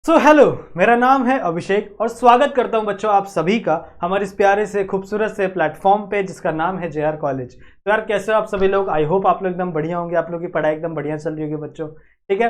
Hello, मेरा नाम है अभिषेक और स्वागत करता हूं बच्चों आप सभी का हमारे इस प्यारे से खूबसूरत से प्लेटफॉर्म पे जिसका नाम है जेआर कॉलेज। तो यार कैसे हो आप सभी लोग? आई होप आप लोग एकदम बढ़िया होंगे, आप लोग की पढ़ाई एकदम बढ़िया चल रही होगी बच्चों। ठीक है।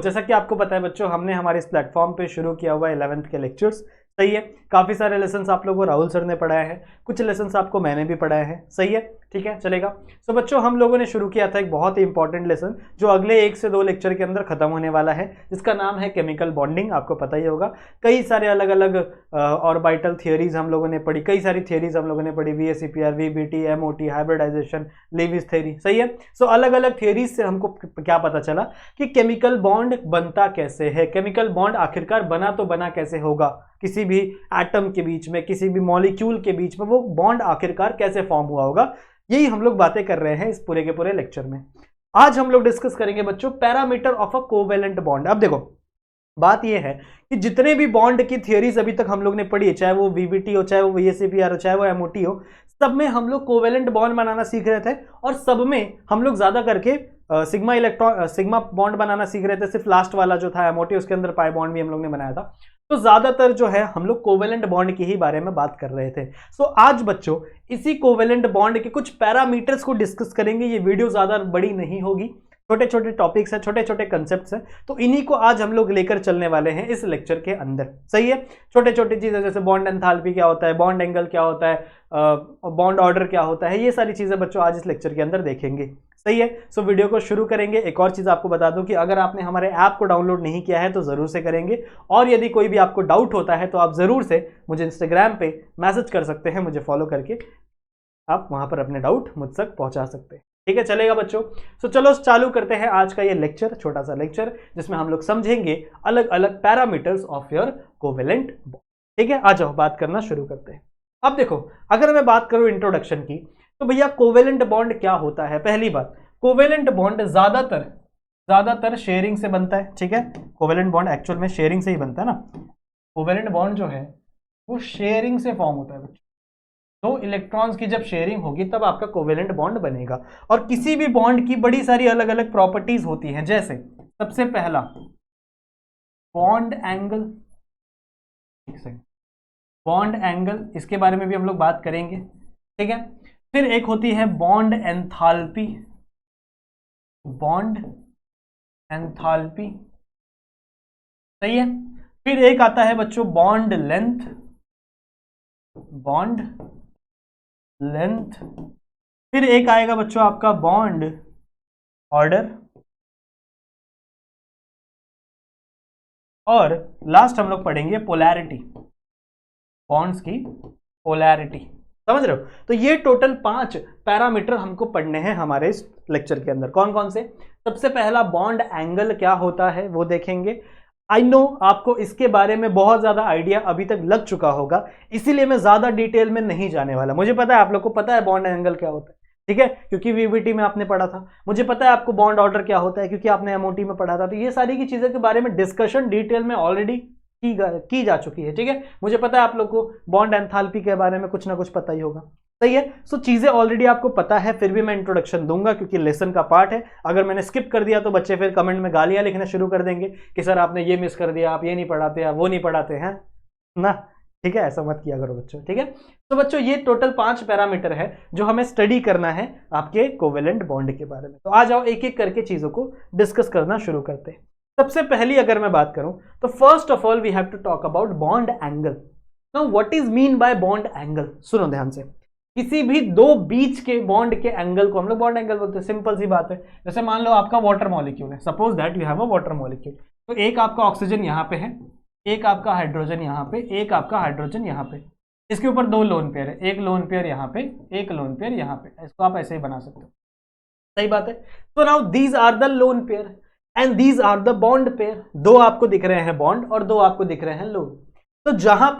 जैसा कि आपको पता है बच्चों, हमने हमारे इस प्लेटफॉर्म पे शुरू किया हुआ 11th के लेक्चर्स। सही है। काफ़ी सारे लेसन्स आप लोगों को राहुल सर ने पढ़ाए हैं, कुछ लेसन्स आपको मैंने भी पढ़ाए हैं। सही है, ठीक है, चलेगा। बच्चों हम लोगों ने शुरू किया था एक बहुत ही इंपॉर्टेंट लेसन जो अगले 1 से 2 लेक्चर के अंदर खत्म होने वाला है, जिसका नाम है केमिकल बॉन्डिंग। आपको पता ही होगा कई सारे अलग अलग ऑर्बिटल थियरीज हम लोगों ने पढ़ी, कई सारी थियरीज हम लोगों ने पढ़ी, VSEPR, VBT, MOT, hybridization, Lewis theory. सही है। अलग अलग थियरीज से हमको क्या पता चला कि केमिकल बॉन्ड बनता कैसे है, केमिकल बॉन्ड आखिरकार बना तो बना कैसे होगा, किसी भी एटम के बीच में, किसी भी मॉलिक्यूल के बीच में वो बॉन्ड आखिरकार कैसे फॉर्म हुआ होगा। यही हम लोग बातें कर रहे हैं इस पूरे के पूरे लेक्चर में। आज हम लोग डिस्कस करेंगे बच्चों parameter of a covalent bond. अब देखो बात यह है कि जितने भी बॉन्ड की थियरीज अभी तक हम लोग ने पढ़ी है, चाहे वो VBT हो, चाहे वो VSEPR हो, चाहे वो MOT हो, सब में हम लोग कोवेलेंट बॉन्ड बनाना सीख रहे थे और सब में हम लोग ज्यादा करके सिग्मा बॉन्ड बनाना सीख रहे थे। सिर्फ लास्ट वाला जो था MOT, उसके अंदर पाई बॉन्ड भी हम लोग ने बनाया था। ज्यादातर जो है हम लोग कोवेलेंट बॉन्ड की ही बारे में बात कर रहे थे। आज बच्चों इसी कोवेलेंट बॉन्ड के कुछ पैरामीटर्स को डिस्कस करेंगे। ये वीडियो ज्यादा बड़ी नहीं होगी, छोटे छोटे टॉपिक्स हैं, छोटे छोटे कंसेप्ट्स हैं, तो इन्हीं को आज हम लोग लेकर चलने वाले हैं इस लेक्चर के अंदर। सही है। छोटे छोटे चीजें जैसे बॉन्ड एंथैल्पी क्या होता है, बॉन्ड एंगल क्या होता है, बॉन्ड ऑर्डर क्या होता है, ये सारी चीजें बच्चों आज इस लेक्चर के अंदर देखेंगे। सही है। वीडियो को शुरू करेंगे। एक और चीज आपको बता दूं कि अगर आपने हमारे ऐप को डाउनलोड नहीं किया है तो जरूर से करेंगे, और यदि कोई भी आपको डाउट होता है तो आप जरूर से मुझे इंस्टाग्राम पे मैसेज कर सकते हैं, मुझे फॉलो करके आप वहां पर अपने डाउट मुझ तक पहुंचा सकते हैं। ठीक है, चलेगा बच्चों। चलो चालू करते हैं आज का ये लेक्चर, छोटा सा लेक्चर जिसमें हम लोग समझेंगे अलग अलग parameters of your covalent bond. ठीक है, आ जाओ बात करना शुरू करते हैं। अब देखो, अगर मैं बात करूं इंट्रोडक्शन की, तो भैया कोवेलेंट बॉन्ड क्या होता है। पहली बात, कोवेलेंट बॉन्ड ज्यादातर शेयरिंग से बनता है। ठीक है, कोवेलेंट बॉन्ड एक्चुअल में शेयरिंग से ही बनता है ना। कोवेलेंट बॉन्ड जो है वो शेयरिंग से फॉर्म होता है बच्चों। दो इलेक्ट्रॉन्स की जब शेयरिंग होगी तब आपका कोवेलेंट बॉन्ड बनेगा। और किसी भी बॉन्ड की बड़ी सारी अलग अलग प्रॉपर्टीज होती हैं, जैसे सबसे पहला बॉन्ड एंगल। बॉन्ड एंगल, इसके बारे में भी हम लोग बात करेंगे। ठीक है। फिर एक होती है बॉन्ड एंथैल्पी, बॉन्ड एंथैल्पी। सही है। फिर एक आता है बच्चों बॉन्ड लेंथ, बॉन्ड लेंथ। फिर एक आएगा बच्चों आपका बॉन्ड ऑर्डर, और लास्ट हम लोग पढ़ेंगे पोलैरिटी, बॉन्ड्स की पोलैरिटी। समझ रहे हो? तो ये टोटल 5 पैरामीटर हमको पढ़ने हैं हमारे इस लेक्चर के अंदर। कौन कौन से? सबसे पहला बॉन्ड एंगल क्या होता है वो देखेंगे। आई नो आपको इसके बारे में बहुत ज्यादा आइडिया अभी तक लग चुका होगा, इसीलिए मैं ज्यादा डिटेल में नहीं जाने वाला। मुझे पता है आप लोग को पता है बॉन्ड एंगल क्या होता है, ठीक है, क्योंकि VBT में आपने पढ़ा था। मुझे पता है आपको बॉन्ड ऑर्डर क्या होता है, क्योंकि आपने MOT में पढ़ा था। तो ये सारी की चीजों के बारे में डिस्कशन डिटेल में ऑलरेडी की जा चुकी है। ठीक है, मुझे पता है आप लोग को बॉन्ड एंथैल्पी के बारे में कुछ ना कुछ पता ही होगा। सही है। चीजें ऑलरेडी आपको पता है, फिर भी मैं इंट्रोडक्शन दूंगा क्योंकि लेसन का पार्ट है। अगर मैंने स्किप कर दिया तो बच्चे फिर कमेंट में गालियां लिखना शुरू कर देंगे कि सर आपने ये मिस कर दिया, आप ये नहीं पढ़ाते, आप वो नहीं पढ़ाते हैं ना। ठीक है, ऐसा मत किया करो बच्चों। ठीक है। बच्चों ये टोटल 5 पैरामीटर है जो हमें स्टडी करना है आपके कोवेलेंट बॉन्ड के बारे में। तो आ जाओ एक एक करके चीजों को डिस्कस करना शुरू करते हैं। सबसे पहली अगर मैं बात करूं तो first of all we have to talk about bond angle. Now what is mean by bond angle? सुनो ध्यान से। किसी भी दो बीच के बॉन्ड के एंगल को हम लोग बॉन्ड एंगल बोलते हैं। सिंपल सी बात है, जैसे मान लो आपका वाटर मॉलिक्यूल है, suppose that you have a water molecule. तो एक आपका ऑक्सीजन यहां पे है, एक आपका हाइड्रोजन यहां पे, एक आपका हाइड्रोजन यहां पे। इसके ऊपर 2 लोन पेयर है, एक लोन पेयर यहां पे, एक लोन पेयर यहां पे। इसको आप ऐसे ही बना सकते हो। सही बात है। तो now these are the lone pair and these are the bond pair. 2 आपको दिख रहे हैं बॉन्ड और 2 आपको दिख रहे हैं लोन। तो जहां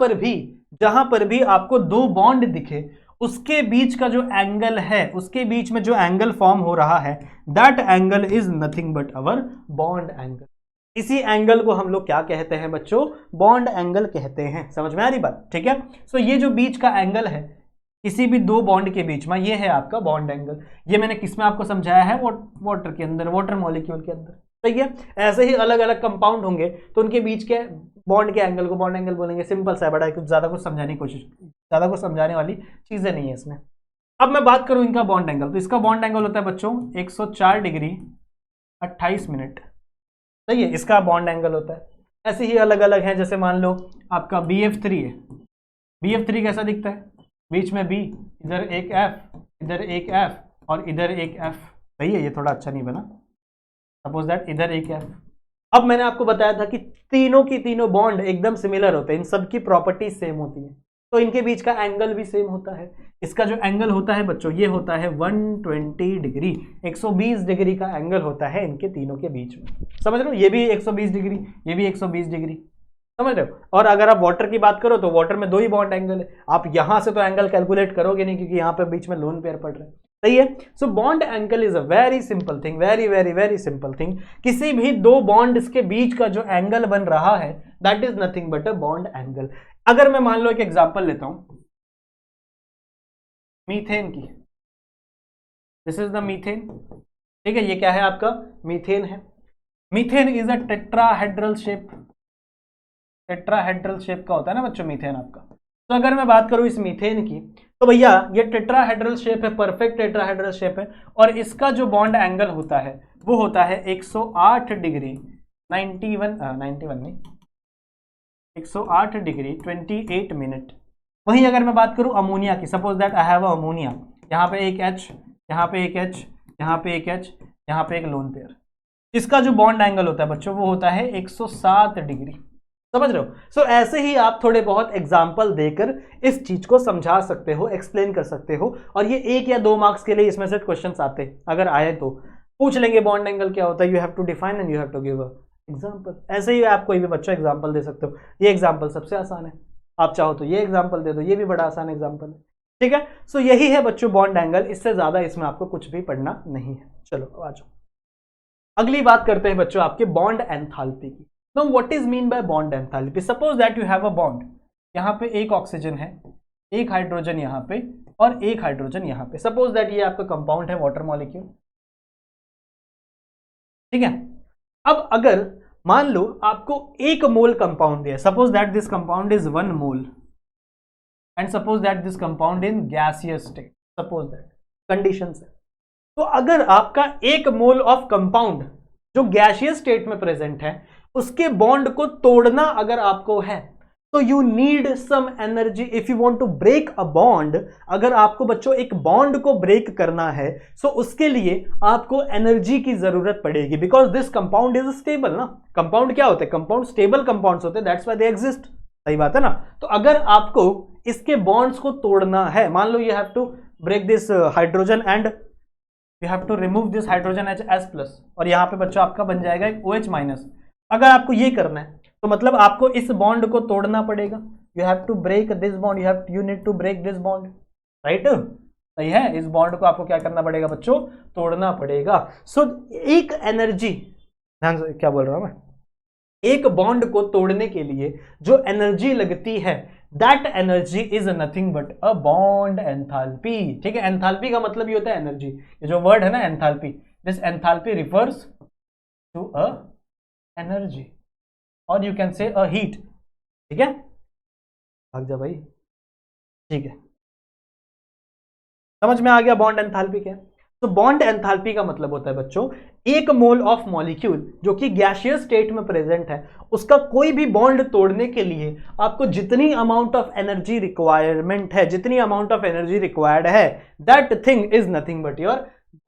पर भी आपको 2 बॉन्ड दिखे, उसके बीच का जो एंगल है, उसके बीच में जो एंगल फॉर्म हो रहा है, that angle is nothing but our bond angle. इसी एंगल को हम लोग क्या कहते हैं बच्चों? बॉन्ड एंगल कहते हैं। समझ में आ रही बात? ठीक है। ये जो बीच का एंगल है किसी भी 2 बॉन्ड के बीच में, ये है आपका बॉन्ड एंगल। ये मैंने किस में आपको समझाया है? वाटर के अंदर, वाटर मॉलिक्यूल के अंदर। सही है। ऐसे ही अलग अलग कंपाउंड होंगे तो उनके बीच के बॉन्ड के एंगल को बॉन्ड एंगल बोलेंगे। सिंपल सा है, बड़ा कुछ ज्यादा कुछ समझाने की कोशिश, ज्यादा कुछ समझाने वाली चीजें नहीं है इसमें। अब मैं बात करूं इनका बॉन्ड एंगल, तो इसका बॉन्ड एंगल होता है बच्चों 104 डिग्री 28 मिनट। सही है, इसका बॉन्ड एंगल होता है। ऐसे ही अलग अलग हैं, जैसे मान लो आपका BF3 है। BF3 कैसा दिखता है, बीच में B, इधर एक F, इधर एक F और इधर एक F। सही है, ये थोड़ा अच्छा नहीं बना, सपोज दैट इधर एक F। अब मैंने आपको बताया था कि तीनों की तीनों बॉन्ड एकदम सिमिलर होते हैं, इन सबकी प्रॉपर्टी सेम होती है, तो इनके बीच का एंगल भी सेम होता है। इसका जो एंगल होता है बच्चों, ये होता है 120 डिग्री, 120 डिग्री का एंगल होता है इनके तीनों के बीच में। समझ रहे हो, ये भी 120 डिग्री, ये भी 120 डिग्री, समझ रहे हो। और अगर आप वाटर की बात करो तो वाटर में दो ही बॉन्ड एंगल है, आप यहां से तो एंगल कैलकुलेट करोगे नहीं क्योंकि यहां पे बीच में लोन पेयर पड़ रहे हैं। सही है। So bond angle is a very simple thing, very very very simple thing. किसी भी दो बॉन्ड्स के बीच का जो एंगल बन रहा है that is nothing but a bond angle. अगर मैं मान लो एक एग्जांपल लेता हूं मीथेन की, दिस इज द मीथेन। ठीक है, ये क्या है आपका, मीथेन है। Methane is a tetrahedral shape, tetrahedral shape का होता है ना बच्चों मीथेन आपका। तो अगर मैं बात करूं इस मीथेन की, तो भैया ये टेट्राहेड्रल शेप है, परफेक्ट टेट्राहेड्रल शेप है, और इसका जो बॉन्ड एंगल होता है वो होता है 108 डिग्री 91 नहीं, 108 डिग्री 28 मिनट। वहीं अगर मैं बात करूं अमोनिया की, suppose that I have ammonia, यहाँ पे एक H, यहाँ पे एक H, यहाँ पे एक H, यहाँ पे एक लोन पेयर, इसका जो बॉन्ड एंगल होता है बच्चों वो होता है 107 डिग्री। समझ रहे हो। सो ऐसे ही आप थोड़े बहुत एग्जाम्पल देकर इस चीज को समझा सकते हो, एक्सप्लेन कर सकते हो, और ये 1 या 2 मार्क्स के लिए इसमें से क्वेश्चंस आते, अगर आए तो पूछ लेंगे बॉन्ड एंगल क्या होता है, you have to define and you have to give a example. ऐसे ही आप कोई भी बच्चा एग्जाम्पल दे सकते हो, ये एग्जाम्पल सबसे आसान है, आप चाहो तो ये एग्जाम्पल दे दो, ये भी बड़ा आसान एग्जाम्पल है। ठीक है, सो यही है बच्चों बॉन्ड एंगल, इससे ज्यादा इसमें आपको कुछ भी पढ़ना नहीं है। चलो आ जाओ, अगली बात करते हैं बच्चों आपके बॉन्ड एंथैल्पी की। Now what is mean by bond enthalpy? Suppose that you have a bond, यहाँ पे एक ऑक्सीजन है, एक हाइड्रोजन यहाँ पे और एक हाइड्रोजन यहाँ पे। सपोज दैट ये आपका कंपाउंड है वाटर मॉलिक्यूल, ठीक है। अब अगर मान लो आपको 1 मोल कंपाउंड दिया, suppose that this compound is 1 mole and suppose that this compound in gaseous state, suppose that condition है। तो अगर आपका 1 मोल ऑफ कंपाउंड जो गैसियस स्टेट में प्रेजेंट है उसके बॉन्ड को तोड़ना अगर आपको है, तो you need some energy if you want to break a bond. अगर आपको बच्चों एक बॉन्ड को ब्रेक करना है सो उसके लिए आपको एनर्जी की जरूरत पड़ेगी, because this compound is stable ना। कंपाउंड क्या होते हैं, कंपाउंड स्टेबल कंपाउंड्स होते हैं, दैट्स व्हाई दे एग्जिस्ट। सही बात है ना। तो अगर आपको इसके बॉन्ड्स को तोड़ना है, मान लो you have to break this hydrogen and you have to remove this hydrogen H+, और यहां पे बच्चों आपका बन जाएगा एक OH-। अगर आपको ये करना है तो मतलब आपको इस बॉन्ड को तोड़ना पड़ेगा, you have to break this bond, you need to break this bond, right. सही है, इस बॉन्ड को आपको क्या करना पड़ेगा बच्चों, तोड़ना पड़ेगा। सो एक एनर्जी, ध्यान से क्या बोल रहा हूं मैं, एक बॉन्ड को तोड़ने के लिए जो एनर्जी लगती है that energy is nothing but a bond enthalpy. ठीक है, एंथैल्पी का मतलब ये होता है एनर्जी, ये जो वर्ड है ना enthalpy, this enthalpy refers to a energy और you can say a heat. ठीक है, भाग जा भाई। ठीक है, समझ में आ गया बॉन्ड एंथैल्पी क्या है। तो बॉन्ड एंथैल्पी का मतलब होता है बच्चों 1 मोल ऑफ मॉलिक्यूल जो कि गैसियस स्टेट में प्रेजेंट है उसका कोई भी बॉन्ड तोड़ने के लिए आपको जितनी अमाउंट ऑफ एनर्जी रिक्वायरमेंट है, जितनी अमाउंट ऑफ एनर्जी रिक्वायर्ड है, that thing is nothing but your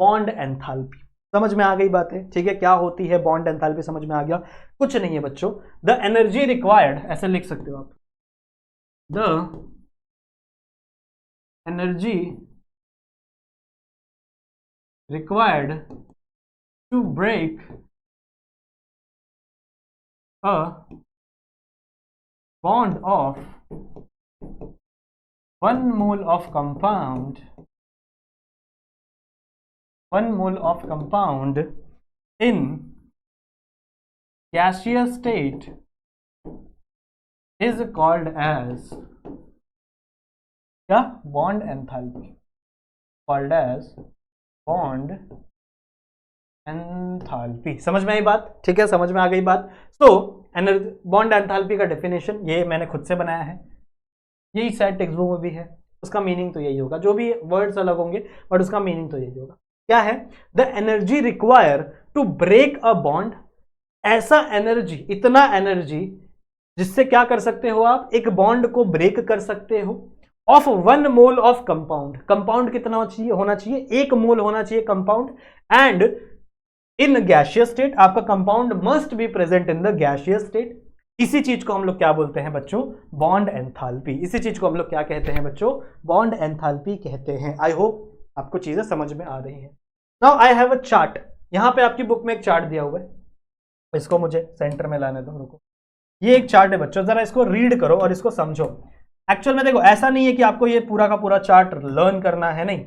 bond enthalpy. समझ में आ गई बात है। ठीक है, क्या होती है बॉन्ड एंथैल्पी, समझ में आ गया। कुछ नहीं है बच्चों, द एनर्जी रिक्वायर्ड, ऐसे लिख सकते हो आप, the energy required to break a bond of 1 mole of compound, 1 mole of compound in gaseous state is called as क्या, bond enthalpy, called as bond enthalpy. समझ में आई बात? ठीक है, समझ में आ गई बात। सो बॉन्ड एंथैल्पी का डेफिनेशन ये मैंने खुद से बनाया है, यही शायद टेक्स्ट बुक में भी है, उसका मीनिंग तो यही होगा, जो भी वर्ड्स अलग होंगे बट उसका मीनिंग तो यही होगा। क्या है? The energy require to break a bond, ऐसा एनर्जी, इतना एनर्जी जिससे क्या कर सकते हो आप, एक बॉन्ड को ब्रेक कर सकते हो, of 1 mole of compound. Compound कितना होना चाहिए? 1 मोल होना चाहिए compound, and in gaseous state, आपका compound must be present in the gaseous state. इसी चीज को हम लोग क्या बोलते हैं बच्चों? Bond enthalpy. इसी चीज को हम लोग क्या कहते हैं बच्चों? बॉन्ड एंथैल्पी कहते हैं। आई होप आपको चीजें समझ में आ रही हैं। Now I have a chart, यहां पे आपकी बुक में एक चार्ट दिया हुआ है, इसको मुझे सेंटर में लाने दो, रुको। ये एक चार्ट है बच्चों, जरा इसको रीड करो और इसको समझो। एक्चुअल में देखो, ऐसा नहीं है कि आपको ये पूरा का पूरा चार्ट लर्न करना है, नहीं,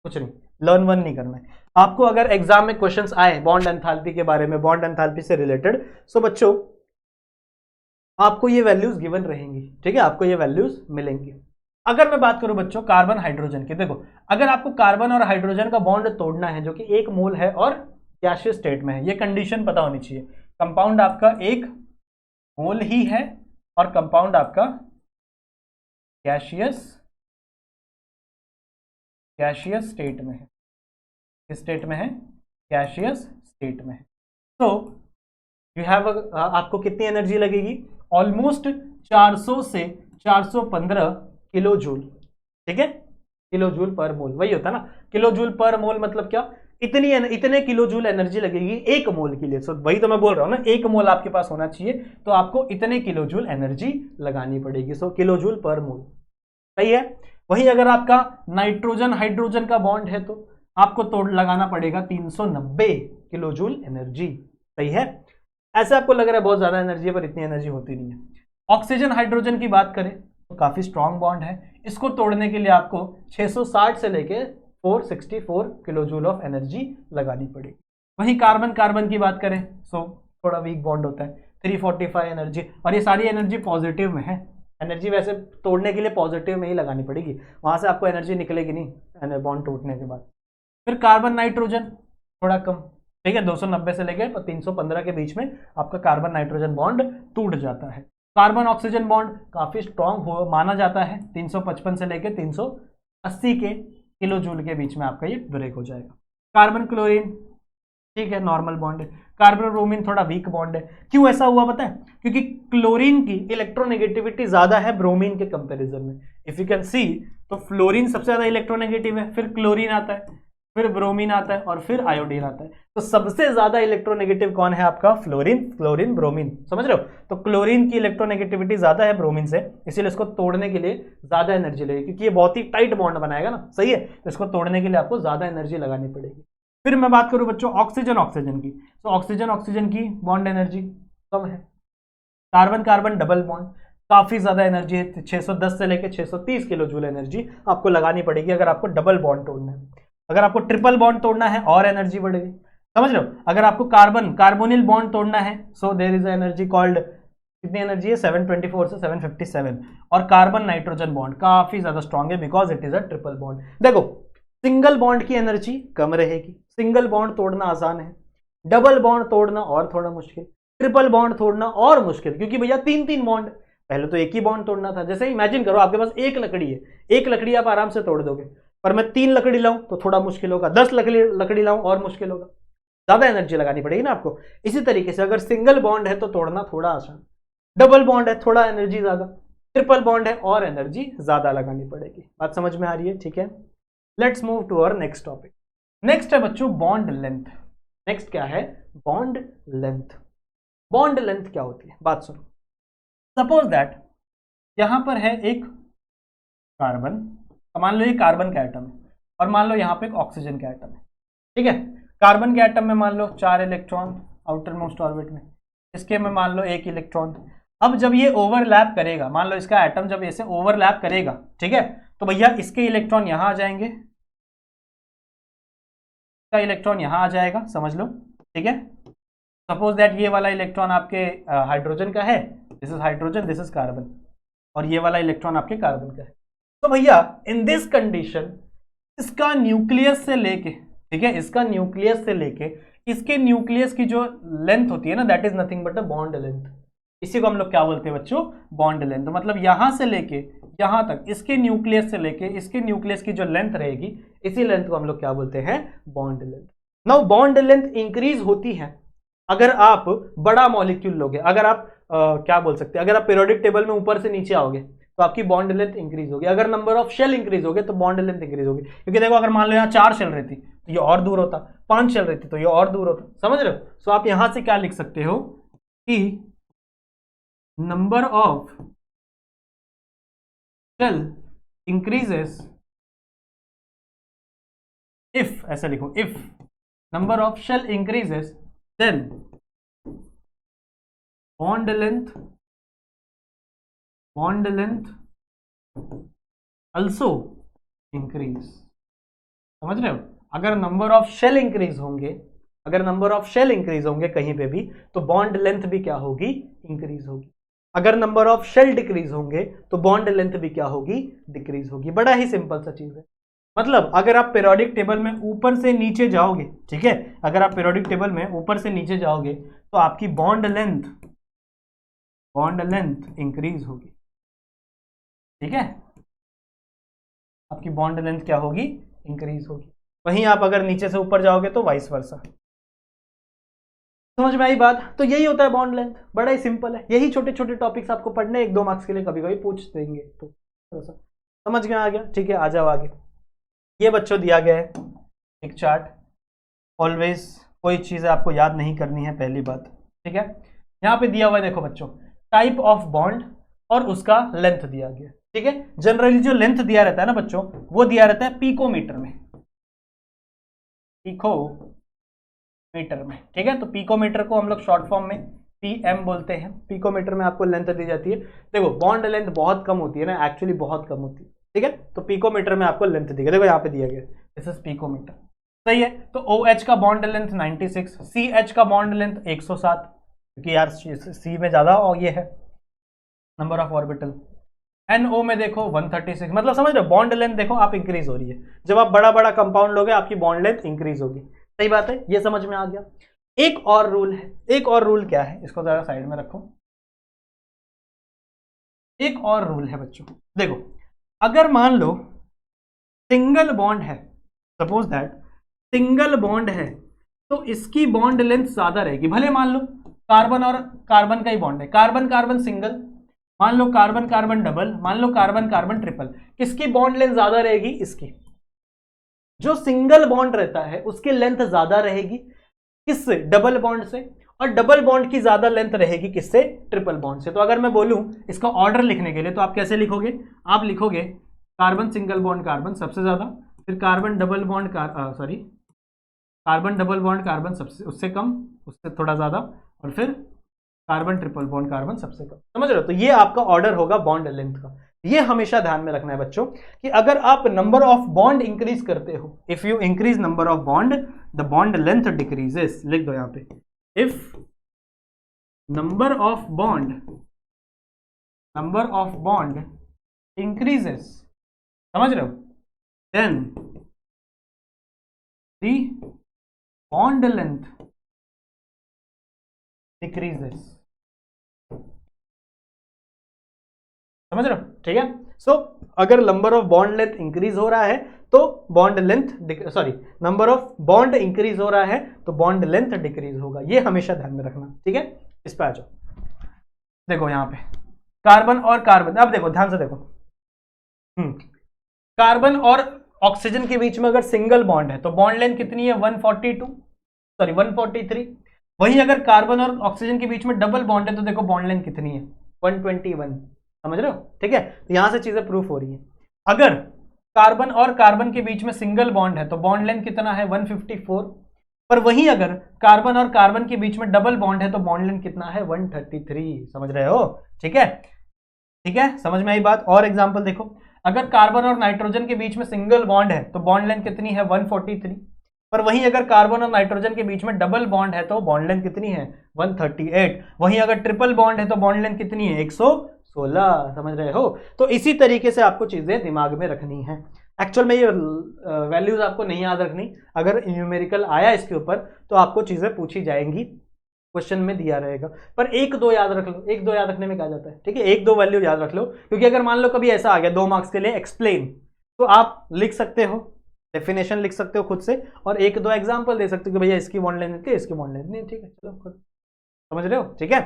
कुछ नहीं, लर्न वन नहीं करना है आपको। अगर एग्जाम में क्वेश्चंस आए बॉन्ड एंथैल्पी के बारे में, बॉन्ड एंथैल्पी से रिलेटेड, सो बच्चों आपको ये वैल्यूज गिवन रहेंगी, ठीक है, आपको ये वैल्यूज मिलेंगी। अगर मैं बात करूं बच्चों कार्बन हाइड्रोजन की, देखो अगर आपको कार्बन और हाइड्रोजन का बॉन्ड तोड़ना है जो कि 1 मोल है और गैसियस स्टेट में है, ये कंडीशन पता होनी चाहिए। कंपाउंड आपका 1 मोल ही है और कंपाउंड आपका गैसियस स्टेट में है। किस स्टेट में है? गैसियस स्टेट में है। तो यू हैव, आपको कितनी एनर्जी लगेगी? ऑलमोस्ट 400 से 415 किलो जूल, ठीक है, किलो जूल पर मोल, वही होता है ना, किलो जूल पर मोल मतलब क्या? इतने किलो जूल एनर्जी लगेगी 1 मोल के लिए। सो वही तो मैं बोल रहा हूं ना, 1 मोल आपके पास होना चाहिए, तो आपको इतने किलो जूल एनर्जी लगानी पड़ेगी। सो किलो जूल पर मोल, सही है। वहीं अगर आपका नाइट्रोजन हाइड्रोजन का बॉन्ड है तो आपको तोड़ लगाना पड़ेगा 390 किलो जूल एनर्जी, सही है। ऐसे आपको लग रहा है बहुत ज्यादा एनर्जी है, पर इतनी एनर्जी होती नहीं है। ऑक्सीजन हाइड्रोजन की बात करें तो काफी स्ट्रॉन्ग बॉन्ड है, इसको तोड़ने के लिए आपको 660 से लेके 464 किलो जूल ऑफ एनर्जी लगानी पड़ेगी। वहीं कार्बन कार्बन की बात करें सो थोड़ा वीक बॉन्ड होता है, 345 एनर्जी, और ये सारी एनर्जी पॉजिटिव में है। एनर्जी वैसे तोड़ने के लिए पॉजिटिव में ही लगानी पड़ेगी, वहां से आपको एनर्जी निकलेगी नहीं बॉन्ड टूटने के बाद। फिर कार्बन नाइट्रोजन थोड़ा कम, ठीक है, 290 से लेके 315 के बीच में आपका कार्बन नाइट्रोजन बॉन्ड टूट जाता है। कार्बन ऑक्सीजन बॉन्ड काफी स्ट्रॉन्ग हो माना जाता है, 355 से लेके 380 के किलो जूल के बीच में आपका ये ब्रेक हो जाएगा। कार्बन क्लोरीन ठीक है, नॉर्मल बॉन्ड है। कार्बन ब्रोमीन थोड़ा वीक बॉन्ड है। क्यों ऐसा हुआ पता है? क्योंकि क्लोरीन की इलेक्ट्रोनेगेटिविटी ज्यादा है ब्रोमीन के कंपैरिजन में। इफ यू कैन सी तो फ्लोरीन सबसे ज्यादा इलेक्ट्रोनेगेटिव है, फिर क्लोरीन आता है, फिर ब्रोमीन आता है और फिर आयोडीन आता है। तो सबसे ज्यादा इलेक्ट्रोनेगेटिव कौन है आपका? फ्लोरीन, क्लोरीन, ब्रोमीन, समझ रहे हो? तो क्लोरीन की इलेक्ट्रोनेगेटिविटी ज्यादा है ब्रोमीन से, इसीलिए इसको तोड़ने के लिए ज्यादा एनर्जी लगेगी, क्योंकि ये बहुत ही टाइट बॉन्ड बनाएगा ना, सही है, तो इसको तोड़ने के लिए आपको ज्यादा एनर्जी लगानी पड़ेगी। फिर मैं बात करूं बच्चों ऑक्सीजन की, तो ऑक्सीजन की बॉन्ड एनर्जी कम है। कार्बन कार्बन डबल बॉन्ड काफी ज्यादा एनर्जी है, 610 से लेकर 630 किलो जूल एनर्जी आपको लगानी पड़ेगी अगर आपको डबल बॉन्ड तोड़ना है। अगर आपको ट्रिपल बॉन्ड तोड़ना है और एनर्जी बढ़ेगी, समझ रहे हो? अगर आपको कार्बोनिल बॉन्ड तोड़ना है so there is energy called, कितनी एनर्जी है? 724 से 757। और कार्बन नाइट्रोजन बॉन्ड काफी ज्यादा स्ट्रॉन्ग है because it is a triple bond. देखो सिंगल बॉन्ड की एनर्जी कम रहेगी, सिंगल बॉन्ड तोड़ना आसान है, डबल बॉन्ड तोड़ना और थोड़ा मुश्किल, ट्रिपल बॉन्ड तोड़ना और मुश्किल, क्योंकि भैया 3-3 बॉन्ड, पहले तो एक ही बॉन्ड तोड़ना था। जैसे इमेजिन करो आपके पास एक लकड़ी है, एक लकड़ी आप आराम से तोड़ दोगे, पर मैं 3 लकड़ी लाऊं तो थोड़ा मुश्किल होगा, 10 लकड़ी लाऊं और मुश्किल होगा, ज्यादा एनर्जी लगानी पड़ेगी ना आपको। इसी तरीके से अगर सिंगल बॉन्ड है तो तोड़ना थोड़ा आसान, डबल बॉन्ड है थोड़ा एनर्जी ज्यादा, ट्रिपल बॉन्ड है और एनर्जी ज्यादा लगानी पड़ेगी। बात समझ में आ रही है? ठीक है, let's move to our next topic. Next है बच्चों बॉन्ड लेंथ। नेक्स्ट क्या है? Bond length. बॉन्ड लेंथ क्या होती है? बात सुनो, सपोज दैट यहां पर है एक कार्बन, मान लो ये कार्बन का एटम है, और मान लो यहाँ पे एक ऑक्सीजन का एटम है, ठीक है। कार्बन के एटम में मान लो 4 इलेक्ट्रॉन आउटर मोस्ट ऑर्बिट में, इसके में मान लो 1 इलेक्ट्रॉन। अब जब ये ओवरलैप करेगा, मान लो इसका एटम जब ऐसे ओवरलैप करेगा, ठीक है, तो भैया इसके इलेक्ट्रॉन यहां आ जाएंगे, इसका इलेक्ट्रॉन यहां आ जाएगा, समझ लो, ठीक है। सपोज दैट ये वाला इलेक्ट्रॉन आपके हाइड्रोजन का है, this is hydrogen, this is carbon, और ये वाला इलेक्ट्रॉन आपके कार्बन का है। तो भैया इन दिस कंडीशन इसका न्यूक्लियस से लेके, ठीक है, इसका न्यूक्लियस से लेके इसके न्यूक्लियस की जो लेंथ होती है ना, that is nothing but the bond length. इसी को हम लोग क्या बोलते हैं बच्चों, बॉन्ड लेंथ। मतलब यहां से लेके यहां तक, इसके न्यूक्लियस से लेके इसके न्यूक्लियस की जो लेंथ रहेगी, इसी लेंथ को हम लोग क्या बोलते हैं, bond length. Now bond length increase होती है अगर आप बड़ा मॉलिक्यूल लोगे। अगर आप क्या बोल सकते हैं, अगर आप पीरियोडिक टेबल में ऊपर से नीचे आओगे तो आपकी बॉन्ड लेंथ इंक्रीज होगी। अगर नंबर ऑफ शेल इंक्रीज होगे तो बॉन्ड लेंथ इंक्रीज होगी। क्योंकि देखो, अगर मान लो यहाँ 4 शेल रहती तो ये और दूर होता, 5 शेल रहती तो ये और दूर होता। समझ रहे हो? सो आप यहां से क्या लिख सकते हो कि number of shell increases if, ऐसे लिखो, if number of shell increases then bond length also increase. समझ रहे हो? अगर नंबर ऑफ शेल इंक्रीज होंगे, अगर नंबर ऑफ शेल इंक्रीज होंगे कहीं पे भी, तो बॉन्ड लेंथ भी क्या होगी, इंक्रीज होगी। अगर नंबर ऑफ शेल डिक्रीज होंगे तो बॉन्ड लेंथ भी क्या होगी, डिक्रीज होगी। बड़ा ही सिंपल सा चीज है। मतलब अगर आप पीरियोडिक टेबल में ऊपर से नीचे जाओगे, ठीक है, अगर आप पीरियोडिक टेबल में ऊपर से नीचे जाओगे तो आपकी बॉन्ड लेंथ इंक्रीज होगी। ठीक है, आपकी बॉन्ड लेंथ क्या होगी, इंक्रीज होगी। वहीं आप अगर नीचे से ऊपर जाओगे तो वाइस वर्सा। समझ में आई बात? तो यही होता है बॉन्ड लेंथ। बड़ा ही सिंपल है। यही छोटे छोटे टॉपिक्स आपको पढ़ने 1-2 मार्क्स के लिए कभी कभी पूछ देंगे, तो समझ में आ गया? ठीक है, आ जाओ आगे। ये बच्चों दिया गया है एक चार्ट। ऑलवेज कोई चीज़ आपको याद नहीं करनी है, पहली बात। ठीक है, यहाँ पे दिया हुआ है, देखो बच्चों, टाइप ऑफ बॉन्ड और उसका लेंथ दिया गया। ठीक है, जनरली जो लेंथ दिया रहता है ना बच्चों, वो दिया रहता है पिकोमीटर में, पिकोमीटर में। ठीक है, तो पिकोमीटर को हम लोग शॉर्ट फॉर्म में पीएम बोलते हैं। पिकोमीटर में आपको लेंथ दी जाती है। देखो, बॉन्ड लेंथ बहुत कम होती है ना, एक्चुअली बहुत कम होती है। ठीक है, तो पिकोमीटर में आपको लेंथ दी गई। देखो यहाँ पे दिया गया, दिस इज पिकोमीटर। सही है। तो OH का बॉन्ड लेंथ 96, CH का बॉन्ड लेंथ 107, क्योंकि यार C में ज्यादा और ये है नंबर ऑफ ऑर्बिटल। NO में देखो 136। मतलब समझ रहे हो, बॉन्ड लेंथ देखो आप इंक्रीज हो रही है। जब आप बड़ा बड़ा कंपाउंड लोगे आपकी बॉन्ड लेंथ इंक्रीज होगी। सही बात है, ये समझ में आ गया। एक और रूल है। एक और रूल क्या है, इसको जरा साइड में रखो। एक और रूल है बच्चों, देखो, अगर मान लो सिंगल बॉन्ड है, सपोज दैट सिंगल बॉन्ड है, तो इसकी बॉन्ड लेंथ ज्यादा रहेगी। भले मान लो कार्बन और कार्बन का ही बॉन्ड है, कार्बन कार्बन सिंगल, मान लो कार्बन कार्बन डबल, मान लो कार्बन कार्बन ट्रिपल, किसकी बॉन्ड लेंथ ज्यादा रहेगी, इसकी। जो सिंगल बॉन्ड रहता है उसकी लेंथ ज्यादा रहेगी किससे, डबल बॉन्ड से, और डबल बॉन्ड की ज्यादा लेंथ रहेगी किससे, ट्रिपल बॉन्ड से। तो अगर मैं बोलूं इसका ऑर्डर लिखने के लिए, तो आप कैसे लिखोगे, आप लिखोगे कार्बन सिंगल बॉन्ड कार्बन सबसे ज्यादा, फिर carbon double bond carbon double bond carbon सबसे, उससे कम, उससे थोड़ा ज्यादा, और फिर कार्बन ट्रिपल बॉन्ड कार्बन सबसे कम। समझ रहे हो? तो ये आपका ऑर्डर होगा बॉन्ड लेंथ का। ये हमेशा ध्यान में रखना है बच्चों कि अगर आप नंबर ऑफ बॉन्ड इंक्रीज करते हो, if you increase number of bond the bond length decreases. लिख दो यहां पे, if number of bond increases, समझ रहे हो, then the bond length decreases. समझ रहे हो? ठीक है। सो अगर number of bond length increase हो रहा है तो bond length, sorry, number of bond increase हो रहा है तो बॉन्ड लेंथ डिक्रीज होगा। ये हमेशा ध्यान में रखना। ठीक है, इस पे आ जाओ। देखो यहां पे कार्बन और कार्बन, अब देखो ध्यान से देखो, कार्बन और ऑक्सीजन के बीच में अगर सिंगल बॉन्ड है तो बॉन्ड लेंथ कितनी है, 143। वहीं अगर कार्बन और ऑक्सीजन के बीच में डबल बॉन्ड है तो देखो बॉन्ड लेंथ कितनी है, 121। समझ रहे हो? ठीक है, तो यहां से चीजें प्रूफ हो रही है। अगर कार्बन और कार्बन के बीच में सिंगल बॉन्ड है तो बॉन्ड लेंथ कितना है, 154। पर वहीं अगर कार्बन और कार्बन के बीच में डबल बॉन्ड है तो बॉन्ड लेंथ कितना है, 133। समझ रहे हो? ठीक है, ठीक है, समझ में आई बात। और एग्जांपल देखो, अगर कार्बन और नाइट्रोजन के बीच में सिंगल बॉन्ड है तो बॉन्ड लेंथ कितनी है, 143। पर वहीं अगर कार्बन और नाइट्रोजन के बीच में डबल बॉन्ड है तो बॉन्ड लेंथ कितनी है, 138। वहीं अगर ट्रिपल बॉन्ड है तो बॉन्ड लेंथ कितनी है, 116। समझ रहे हो? तो इसी तरीके से आपको चीजें दिमाग में रखनी है। एक्चुअल में ये वैल्यूज आपको नहीं याद रखनी, अगर न्यूमेरिकल आया इसके ऊपर तो आपको चीजें पूछी जाएंगी, क्वेश्चन में दिया रहेगा। पर एक दो याद रख लो, एक दो याद रखने में क्या जाता है, ठीक है, एक दो वैल्यू याद रख लो, क्योंकि अगर मान लो कभी ऐसा आ गया 2 मार्क्स के लिए एक्सप्लेन, तो आप लिख सकते हो, डेफिनेशन लिख सकते हो खुद से, और एक दो एग्जांपल दे सकते हो कि भैया इसकी बॉन्ड लेंथ थी, इसकी बॉन्ड लेंथ नहीं, ठीक है, चलो खुद समझ रहे हो, ठीक है।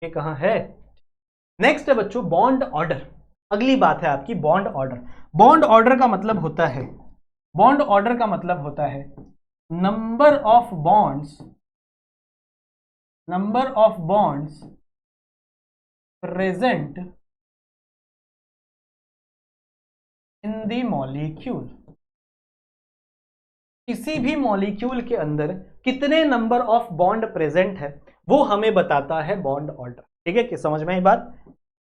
ये कहां है, नेक्स्ट है बच्चों बॉन्ड ऑर्डर। अगली बात है आपकी बॉन्ड ऑर्डर। बॉन्ड ऑर्डर का मतलब होता है, बॉन्ड ऑर्डर का मतलब होता है number of bonds, number of bonds present in the molecule. किसी भी मॉलिक्यूल के अंदर कितने नंबर ऑफ बॉन्ड प्रेजेंट है वो हमें बताता है बॉन्ड ऑर्डर, ठीक है, कि समझ में आई बात,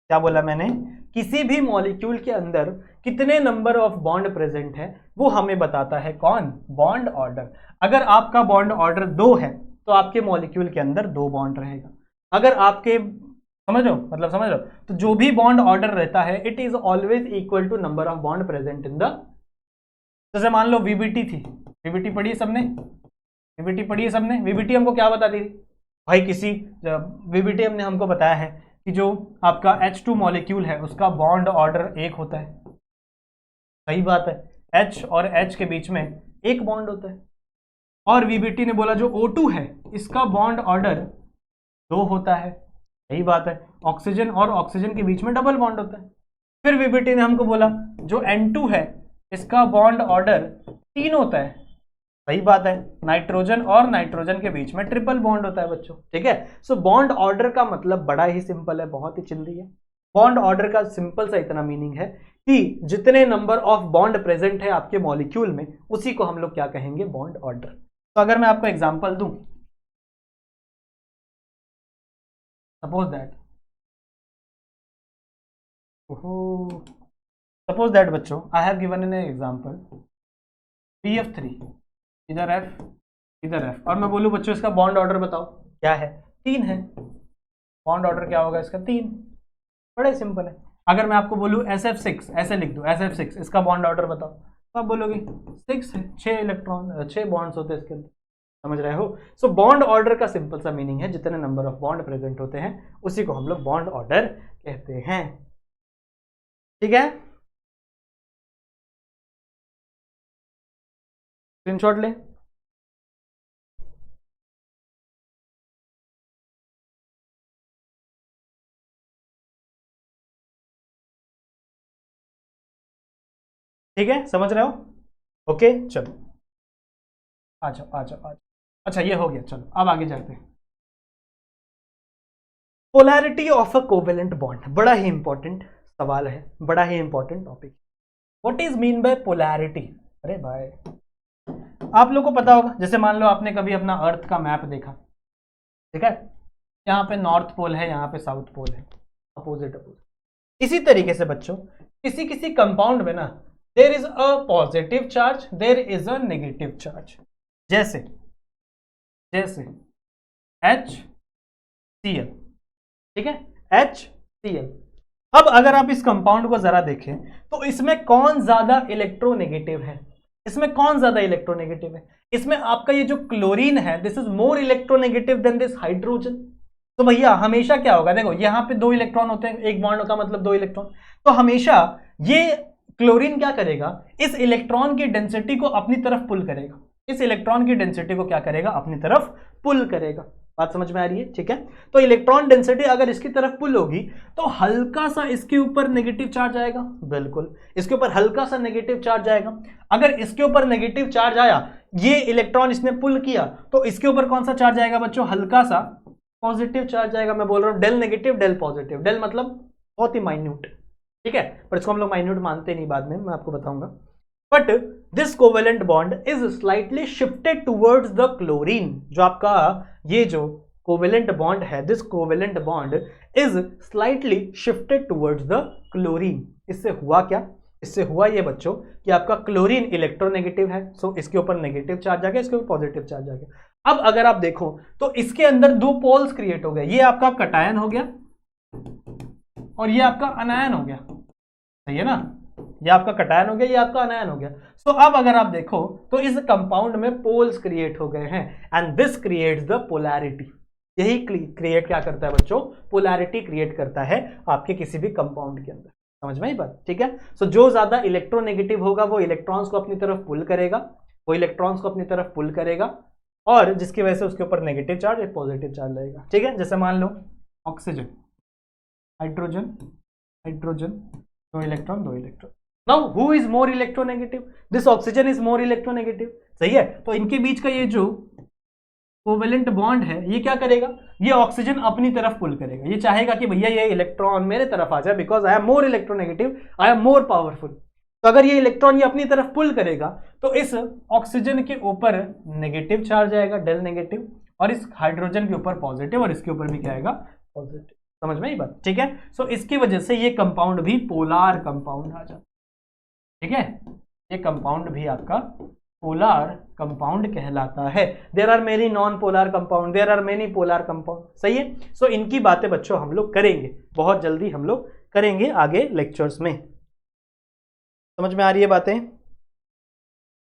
क्या बोला मैंने, किसी भी मॉलिक्यूल के अंदर कितने नंबर ऑफ बॉन्ड प्रेजेंट है वो हमें बताता है कौन, बॉन्ड ऑर्डर। अगर आपका बॉन्ड ऑर्डर 2 है तो आपके मॉलिक्यूल के अंदर 2 बॉन्ड रहेगा। अगर आपके, समझो मतलब समझ लो, तो जो भी बॉन्ड ऑर्डर रहता है it is always equal to number of bond present in the, जैसे मान लो वीबीटी थी, वीबीटी पढ़ी है सबने, वीबीटी पढ़ी है सबने, वीबीटी हमको क्या बताती थी भाई, किसी वीबीटी हमने हमको बताया है कि जो आपका H2 मॉलिक्यूल है उसका बॉन्ड ऑर्डर 1 होता है, सही बात है, H और H के बीच में एक बॉन्ड होता है। और वीबीटी ने बोला जो O2 है इसका बॉन्ड ऑर्डर 2 होता है, सही बात है, ऑक्सीजन और ऑक्सीजन के बीच में डबल बॉन्ड होता है। फिर वीबीटी ने हमको बोला जो N2 है इसका बॉन्ड ऑर्डर 3 होता है, सही बात है, नाइट्रोजन और नाइट्रोजन के बीच में ट्रिपल बॉन्ड होता है बच्चों, ठीक है। सो बॉन्ड ऑर्डर का मतलब बड़ा ही सिंपल है, बहुत ही चिंदी है। बॉन्ड ऑर्डर का सिंपल सा इतना मीनिंग है कि जितने नंबर ऑफ बॉन्ड प्रेजेंट है आपके मॉलिक्यूल में उसी को हम लोग क्या कहेंगे, बॉन्ड ऑर्डर। तो अगर मैं आपको एग्जांपल दूं, सपोज दैट बच्चों I have given an example PF3, इधर F इधर F, और मैं बोलूं बच्चों इसका बॉन्ड ऑर्डर बताओ क्या है, 3 है, बॉन्ड ऑर्डर क्या होगा इसका, 3, बड़ा सिंपल है। अगर मैं आपको बोलूं SF6, ऐसे लिख दो SF6, इसका बॉन्ड ऑर्डर बताओ, तो आप बोलोगे 6 है, 6 इलेक्ट्रॉन 6 बॉन्ड्स होते हैं इसके अंदर, समझ रहे हो। सो बॉन्ड ऑर्डर का सिंपल सा मीनिंग है जितने नंबर ऑफ बॉन्ड प्रेजेंट होते हैं उसी को हम लोग बॉन्ड ऑर्डर कहते हैं, ठीक है। स्क्रीनशॉट ले, ठीक है, समझ रहे हो, ओके चलो आ जाओ आ जाओ आ जाओ। अच्छा ये हो गया, चलो अब आगे जाते हैं। Polarity of a covalent bond, बड़ा ही इंपॉर्टेंट सवाल है, बड़ा ही important topic. What is mean by polarity, अरे भाई आप लोगों को पता होगा, जैसे मान लो आपने कभी अपना अर्थ का मैप देखा, ठीक है, यहाँ पे नॉर्थ पोल है, यहाँ पे साउथ पोल है, अपोजिट अपोजिट। इसी तरीके से बच्चों किसी किसी कंपाउंड में ना there is a positive charge, there is a negative charge, जैसे जैसे HCl, ठीक है, HCl। अब अगर आप इस कंपाउंड को जरा देखें तो इसमें कौन ज्यादा इलेक्ट्रोनेगेटिव है, इसमें कौन ज्यादा इलेक्ट्रोनेगेटिव है, इसमें आपका ये जो क्लोरीन है this is more electronegative than this hydrogen. तो भैया हमेशा क्या होगा, देखो यहाँ पे 2 इलेक्ट्रॉन होते हैं, एक बॉन्ड का मतलब 2 इलेक्ट्रॉन, तो हमेशा ये क्लोरीन क्या करेगा, इस इलेक्ट्रॉन की डेंसिटी को अपनी तरफ पुल करेगा, इस इलेक्ट्रॉन की डेंसिटी को क्या करेगा, अपनी तरफ पुल करेगा। बात समझ में आ रही है, ठीक है। तो इलेक्ट्रॉन डेंसिटी अगर इसकी तरफ पुल होगी तो हल्का सा इसके ऊपर नेगेटिव चार्ज आएगा, बिल्कुल इसके ऊपर हल्का सा नेगेटिव चार्ज आएगा। अगर इसके ऊपर नेगेटिव चार्ज आया, ये इलेक्ट्रॉन इसने पुल किया, तो इसके ऊपर कौन सा चार्ज आएगा बच्चों, हल्का सा पॉजिटिव चार्ज आएगा। मैं बोल रहा हूं del negative del positive, del मतलब बहुत ही माइन्यूट, ठीक है, पर इसको हम लोग माइन्यूट मानते नहीं, बाद में मैं आपको बताऊंगा। But this covalent bond is slightly shifted towards the chlorine, जो आपका ये जो कोवेलेंट बॉन्ड है, this covalent bond is slightly shifted towards the chlorine. इससे हुआ क्या, इससे हुआ ये बच्चों कि आपका क्लोरीन इलेक्ट्रोनेगेटिव है, सो इसके ऊपर नेगेटिव चार्ज आ गया, इसके ऊपर पॉजिटिव चार्ज आ गया। अब अगर आप देखो तो इसके अंदर 2 पोल्स क्रिएट हो गए, ये आपका कटायन हो गया और ये आपका अनायन हो गया, सही है ना, ये आपका कटायन हो गया, ये आपका अनायन हो गया। सो अब अगर आप देखो तो इस कंपाउंड में पोल्स क्रिएट हो गए हैं and this creates the polarity. यही क्रिएट क्या करता है बच्चों, पोलैरिटी क्रिएट करता है आपके किसी भी कंपाउंड के अंदर। समझ में आई बात, ठीक है। सो जो ज्यादा इलेक्ट्रोनेगेटिव होगा वो इलेक्ट्रॉन्स को अपनी तरफ पुल करेगा, वो इलेक्ट्रॉन्स को अपनी तरफ पुल करेगा, और जिसकी वजह से उसके ऊपर नेगेटिव चार्ज एक पॉजिटिव चार्ज रहेगा, ठीक है। जैसे मान लो ऑक्सीजन, हाइड्रोजन, हाइड्रोजन, दो इलेक्ट्रॉन, दो electron. Now who is more electronegative, this oxygen is more electronegative, सही है। तो इनके बीच का ये जो कोवेलेंट बॉन्ड है ये क्या करेगा, ये ऑक्सीजन अपनी तरफ पुल करेगा, ये चाहेगा कि भैया ये इलेक्ट्रॉन मेरे तरफ आ जाए because I am more electronegative, I am more powerful. तो अगर ये इलेक्ट्रॉन ये अपनी तरफ पुल करेगा तो इस ऑक्सीजन के ऊपर नेगेटिव चार्ज आएगा, डेल नेगेटिव, और इस हाइड्रोजन के ऊपर पॉजिटिव, और इसके ऊपर भी क्या आएगा, पॉजिटिव। समझ में ये बात, ठीक है। सो इसकी वजह से ये कंपाउंड भी पोलार कंपाउंड आ जाता, ठीक है। ये कंपाउंड भी आपका पोलार कंपाउंड कहलाता है। There are many non polar compound, there are many polar compound, सही है। सो इनकी बातें बच्चों हम लोग करेंगे, बहुत जल्दी हम लोग करेंगे आगे लेक्चर्स में। समझ में आ रही है बातें,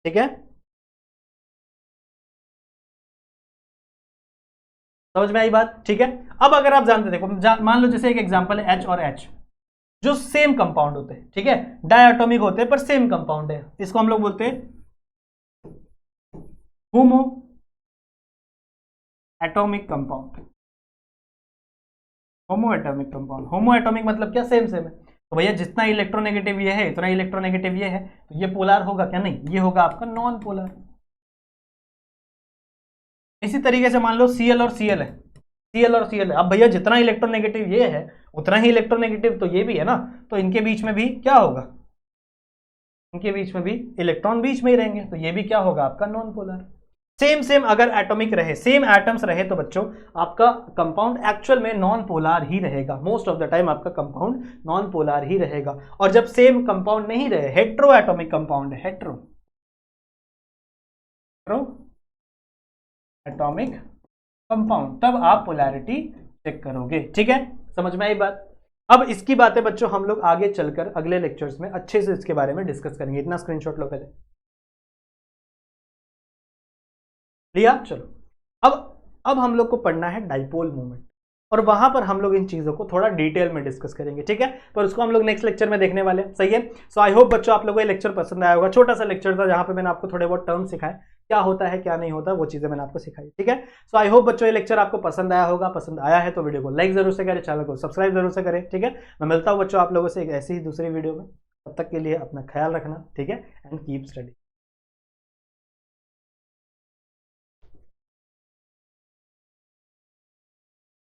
ठीक है। समझ में आई बात, ठीक है। अब अगर आप जानते, देखो मान लो जैसे एक एग्जांपल है H और H, जो सेम कंपाउंड होते हैं, ठीक है, डायटोमिक होते हैं पर सेम कंपाउंड है, इसको हम लोग बोलते हैं होमो एटॉमिक कंपाउंड। होमो एटॉमिक कंपाउंड, होमो एटॉमिक मतलब क्या, सेम सेम है। तो भैया जितना इलेक्ट्रोनेगेटिव ये है, इतना इलेक्ट्रोनेगेटिव ये है, तो ये पोलार होगा क्या, नहीं, ये होगा आपका नॉन पोलार। इसी तरीके से मान लो Cl और Cl है, Cl और Cl है। अब भैया जितना इलेक्ट्रोनेगेटिव ये है उतना ही इलेक्ट्रोनेगेटिव तो ये भी है ना, तो इनके बीच में भी क्या होगा, इनके बीच में भी इलेक्ट्रॉन बीच में ही रहेंगे, तो ये भी क्या होगा आपका नॉन पोलर। सेम सेम अगर एटॉमिक रहे, सेम एटम्स रहे, तो बच्चों आपका कंपाउंड एक्चुअल में नॉन पोलर ही रहेगा। मोस्ट ऑफ द टाइम आपका कंपाउंड नॉन पोलर ही रहेगा। और जब सेम कंपाउंड नहीं रहे, हेट्रो एटॉमिक कंपाउंड है, हेट्रो एटॉमिक कंपाउंड, तब आप पोलैरिटी चेक करोगे, ठीक है। समझ में आई बात। अब इसकी बातें बच्चों हम लोग आगे चलकर अगले लेक्चर्स में अच्छे से इसके बारे में डिस्कस करेंगे। इतना स्क्रीनशॉट लो पहले, लिया, चलो। अब हम लोग को पढ़ना है डाइपोल मोमेंट, और वहां पर हम लोग इन चीजों को थोड़ा डिटेल में डिस्कस करेंगे, ठीक है। पर उसको हम लोग नेक्स्ट लेक्चर में देखने वाले हैं, सही है। सो आई होप बच्चों आप लोगों को ये लेक्चर पसंद आया होगा। छोटा सा लेक्चर था जहां पे मैंने आपको थोड़े बहुत टर्म सिखाए, क्या होता है क्या नहीं होता, वो चीजें मैंने आपको सिखाई, ठीक है। सो आई होप बच्चों ये लेक्चर आपको पसंद आया होगा। पसंद आया है तो वीडियो को लाइक जरूर से करें, चैनल को सब्सक्राइब जरूर से करें, ठीक है। मैं मिलता हूँ बच्चों आप लोगों से एक ऐसी ही दूसरी वीडियो में, तब तक के लिए अपना ख्याल रखना, ठीक है, एंड कीप स्टडी।